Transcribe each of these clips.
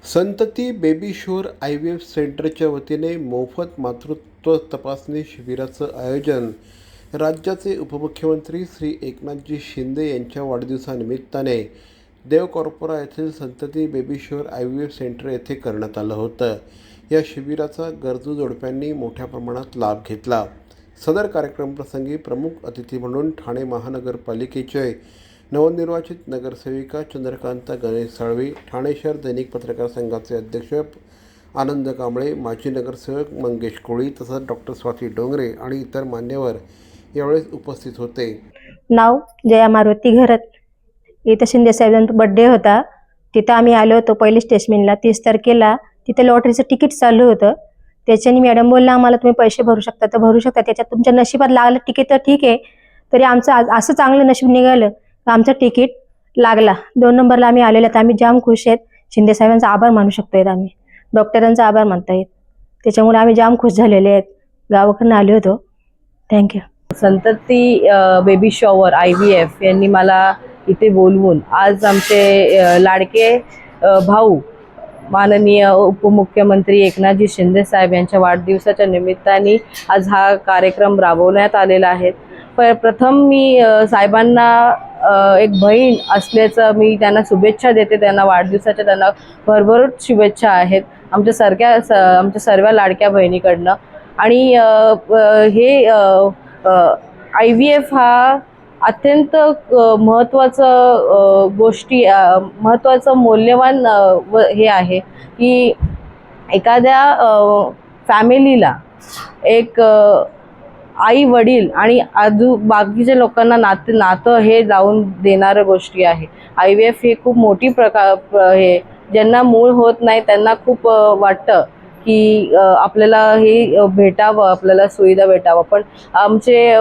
संतती बेबी शोर IVF सेंटरच्या वतीने मोफत मातृत्व तपासणी शिबिराचं आयोजन राज्याचे उपमुख्यमंत्री श्री एकनाथजी शिंदे यांच्या वाढदिवसानिमित्ताने देवकॉर्पोरा येथील संतती बेबी शोर IVF सेंटर येथे करण्यात आलं होतं। या शिबिराचा गरजू जोडप्यांनी मोठ्या प्रमाणात लाभ घेतला। सदर कार्यक्रमप्रसंगी प्रमुख अतिथी म्हणून ठाणे महानगरपालिकेचे नवनिर्वाचित नगरसेविका चंद्रकांता गणेश साळवी, ठाणे शहर दैनिक पत्रकार संघाचे अध्यक्ष आनंद कांबळे, माजी नगरसेवक मंगेश कोळी तसंच डॉक्टर स्वाती डोंगरे आणि इतर मान्यवर यावेळेस उपस्थित होते। नाव जया मारुती घरत। इथं शिंदे साहेबांचा बर्थडे होता, तिथं आम्ही आलो होतो पहिली स्टेशनला 30 तारखेला। तिथं लॉटरीचं तिकीट चालू होतं, त्याच्याने मॅडम बोलला आम्हाला तुम्ही पैसे भरू शकता तर भरू शकता, त्याच्यात तुमच्या नशिबात लागलं तिकीट तर ठीक आहे। तरी आमचं असं चांगलं नशीब निघालं, आमचं तिकीट लागला। 2 नंबरला आम्ही आलेलो तर आम्ही जाम खुश आहेत। शिंदे साहेबांचा आभार मानू शकतो, आम्ही डॉक्टरांचा आभार मानता येत, त्याच्यामुळे आम्ही जाम खुश झालेले आहेत। गावाकडून आलो होतो। थँक्यू। संतती बेबी शॉवर IVF यांनी मला इथे बोलवून आज आमचे लाडके भाऊ माननीय उपमुख्यमंत्री एकनाथजी शिंदे साहेब यांच्या वाढदिवसाच्या निमित्ताने आज हा कार्यक्रम राबवण्यात आलेला आहे। प्रथम मी साहेबांना एक बहीण असल्याचं मी त्यांना शुभेच्छा देते। त्यांना वाढदिवसाच्या त्यांना भरभरून शुभेच्छा आहेत आमच्या सर्व लाडक्या बहिणीकडनं। आणि हे IVF हा अत्यंत महत्त्वाचं मौल्यवान हे आहे की एखाद्या फॅमिलीला एक आई वडील आणि बाकीच्या लोकांना नातं हे लावून देणाऱ्या गोष्टी आहे। IVF ही खूप मोठी हे ज्यांना मूळ होत नाही त्यांना खूप वाटतं की आपल्याला हे भेटावं, आपल्याला सुविधा भेटावं। पण आमचे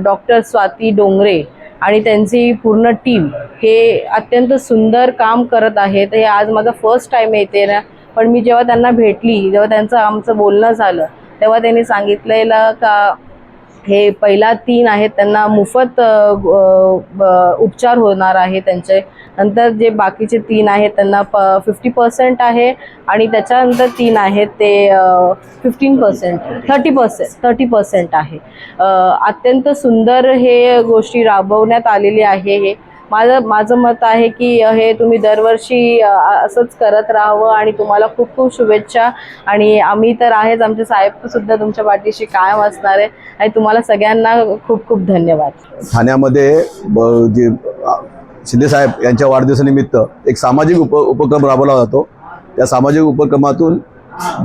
डॉक्टर स्वाती डोंगरे आणि त्यांची पूर्ण टीम हे अत्यंत सुंदर काम करत आहेत। हे आज माझा फर्स्ट टाइम येते ना, पण मी जेव्हा त्यांना भेटली, जेव्हा आमचं बोलणं झालं, तेव्हा त्यांनी सांगितलेलं का हे पहिला 3 आहेत त्यांना मोफत उपचार होणार आहे त्यांचे। नंतर जे बाकीचे 3 आहेत त्यांना 50% आहे आणि त्याच्यानंतर 3 आहेत ते 30% आहे। अत्यंत सुंदर हे गोष्टी राबवण्यात आलेली आहे। हे माझं मत आहे की हे तुम्ही दरवर्षी असंच करत राहावं आणि तुम्हाला खूप खूप शुभेच्छा। आणि आम्ही तर आहेच, आमचे साहेब सुद्धा तुमच्या पाठीशी कायम असणार आहे। आणि तुम्हाला सगळ्यांना खूप खूप धन्यवाद। ठाण्यामध्ये जे शिंदे साहेब यांच्या वाढदिवसानिमित्त एक सामाजिक उपक्रम राबवला जातो। त्या सामाजिक उपक्रमातून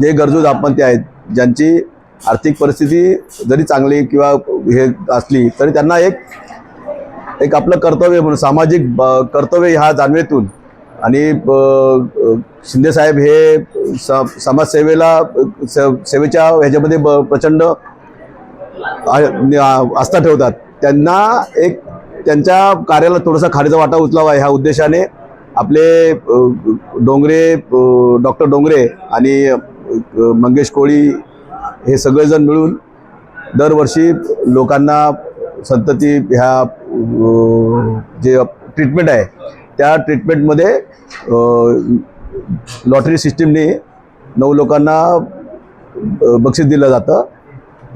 जे गरजू दाम्पत्य आहेत, ज्यांची आर्थिक परिस्थिती जरी चांगली किंवा हे असली तरी त्यांना एक आपलं कर्तव्य म्हणून सामाजिक कर्तव्य ह्या जाणीवेतून आणि शिंदे साहेब हे समाजसेवेला सेवेच्या ह्याच्यामध्ये प्रचंड आस्था ठेवतात। त्यांना एक त्यांच्या कार्याला थोडासा खारीचा वाटा उचलावा ह्या उद्देशाने आपले डॉक्टर डोंगरे आणि मंगेश कोळी हे सगळेजण मिळून दरवर्षी लोकांना संतती ह्या जे ट्रीटमेंट आहे त्या ट्रीटमेंटमध्ये लॉटरी सिस्टीमने 9 लोकांना बक्षीस दिलं जातं।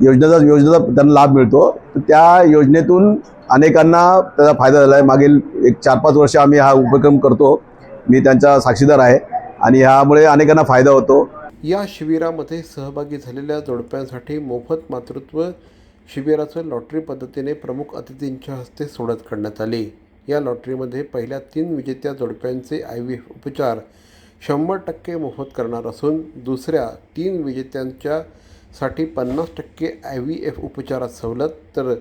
योजनेचा त्यांना लाभ मिळतो। तर त्या योजनेतून अनेकांना त्याचा फायदा झाला आहे। मागील 4-5 वर्ष आम्ही हा उपक्रम करतो, मी त्यांचा साक्षीदार आहे आणि ह्यामुळे अनेकांना फायदा होतो। या शिबिरामध्ये सहभागी झालेल्या जोडप्यांसाठी मोफत मातृत्व शिबिराचं लॉटरी पद्धतीने प्रमुख अतिथींच्या हस्ते सोडत करण्यात आली। या लॉटरीमध्ये पहिल्या 3 विजेत्या जोडप्यांचे IVF उपचार 100% मोफत करणार असून दुसऱ्या 3 विजेत्यांच्यासाठी 50% IVF उपचारात सवलत, तर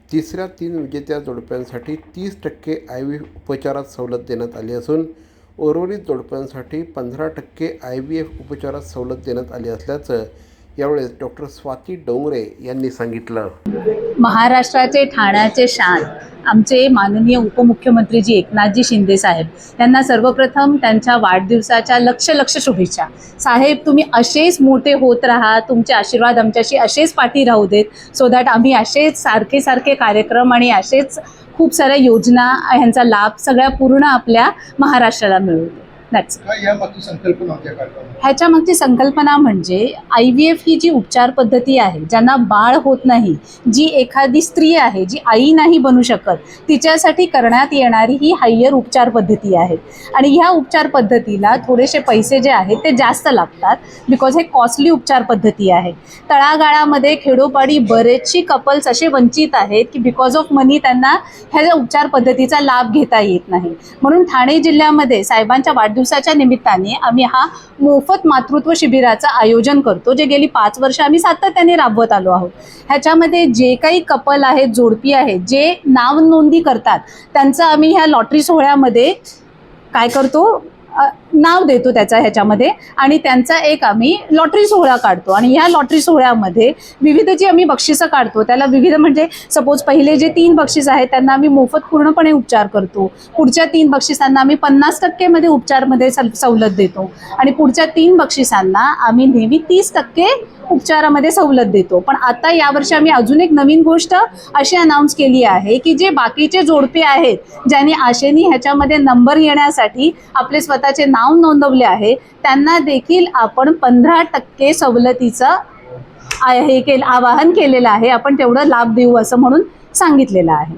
तिसऱ्या 3 विजेत्या जोडप्यांसाठी 30% IVF उपचारात सवलत देण्यात आली असून उर्वरित जोडप्यांसाठी 15% IVF उपचारात सवलत देण्यात आली असल्याचं यावेळेस डॉक्टर स्वाती डोंगरे यांनी सांगितलं। महाराष्ट्राचे ठाण्याचे शान आमचे माननीय उपमुख्यमंत्री जी एकनाथजी शिंदे साहेब यांना सर्वप्रथम त्यांच्या वाढदिवसाच्या लक्ष शुभेच्छा। साहेब तुम्ही असेच मोठे होत राहा, तुमचे आशीर्वाद आमच्याशी असेच पाठी राहू देत, सो दॅट आम्ही असेच सारखे कार्यक्रम आणि असेच खूप साऱ्या योजना ह्यांचा लाभ सगळ्या पूर्ण आपल्या महाराष्ट्राला मिळू दे। दॅट्स काय यामागची संकल्पना होत्या काढताना? ह्याच्या मागची संकल्पना म्हणजे IVF ही जी उपचार पद्धती आहे, ज्यांना बाळ होत नाही, जी एखादी स्त्री आहे जी आई नाही बनू शकत, तिच्यासाठी करण्यात येणारी ही हायर उपचार पद्धती आहे. आणि ह्या उपचार पद्धतीला थोडेसे पैसे जे आहेत ते जास्त लागतात, बिकॉज हे कॉस्टली उपचार पद्धती आहे. तळागाळामध्ये खेडोपाडी बरेचशी कपल्स असे वंचित आहेत की बिकॉज ऑफ मनी त्यांना ह्या उपचार पद्धतीचा लाभ घेता येत नाही. म्हणून ठाणे जिल्ह्यामध्ये साहेबांच्या वाढदिवसाच्या निमित्ताने आम्ही हा मोफत मातृत्व शिबिराचं आयोजन करतो, जे गेली 5 वर्ष आम्ही सातत्याने राबवत आलो आहोत. ह्याच्यामध्ये जे काही कपल आहेत, जोडपी आहेत, जे नाव नोंदी करतात, त्यांचं आम्ही ह्या लॉटरी सोहळ्यामध्ये काय करतो, नाव देतो त्याचा ह्याच्यामध्ये, आणि त्यांचा एक आम्ही लॉटरी सोहळा काढतो. आणि ह्या लॉटरी सोहळ्यामध्ये विविध जी आम्ही बक्षिसं काढतो, त्याला विविध म्हणजे सपोज पहिले जे 3 बक्षीस आहेत त्यांना आम्ही मोफत पूर्णपणे उपचार करतो. पुढच्या 3 बक्षिसांना आम्ही 50% मध्ये उपचारमध्ये सवलत देतो. आणि पुढच्या 3 बक्षिसांना आम्ही नेहमी 30% उपचारामध्ये सवलत देतो. पण आता यावर्षी आम्ही अजून एक नवीन गोष्ट अशी अनाऊन्स केली आहे की जे बाकीचे जोडपे आहेत, ज्यांनी आशेने ह्याच्यामध्ये नंबर येण्यासाठी आपले स्वतःचे नाव नोंदवले आहे, त्यांना देखील आपण 15% सवलतीचं आवाहन केलेलं आहे. आपण तेवढं लाभ देऊ असं म्हणून सांगितलेलं आहे.